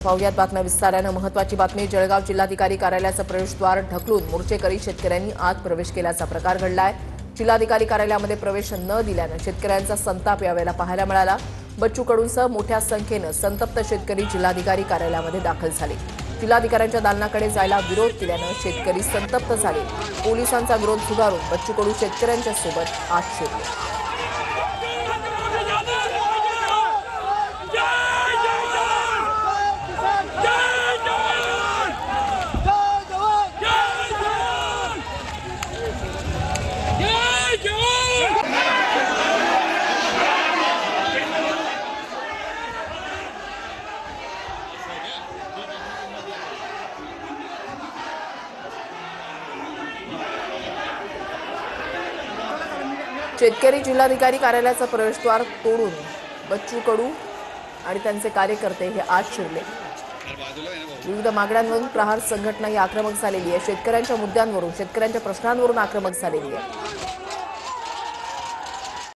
पाहुयात बातम्या विस्ताराने। महत्त्वाची बातमी। जळगाव जिल्हाधिकारी कार्यालयाचं प्रवेशद्वार ढकलून मोर्चेकरी शेतकऱ्यांनी आत प्रवेश केल्याचा प्रकार घडलाय। जिल्हाधिकारी कार्यालयामध्ये प्रवेश न दिल्यानं शेतकऱ्यांचा संताप यावेळेला पाहायला मिळाला। बच्चू कडूंसह मोठ्या संख्येनं संतप्त शेतकरी जिल्हाधिकारी कार्यालयामध्ये दाखल झाले। जिल्हाधिकाऱ्यांच्या दालनाकडे जायला विरोध केल्यानं शेतकरी संतप्त झाले। पोलिसांचा विरोध झुगारून बच्चू कडू शेतकऱ्यांच्या सोबत आत शिरले। शेतकरी जिल्हाधिकारी कार्यालयाचं प्रवेशद्वार तोडून बच्चू कडू आणि त्यांचे कार्यकर्ते हे आत शिरले। विविध मागण्यांवरून प्रहार संघटना ही आक्रमक झालेली आहे। शेतकऱ्यांच्या मुद्द्यांवरून, शेतकऱ्यांच्या प्रश्नांवरून आक्रमक झालेली आहे।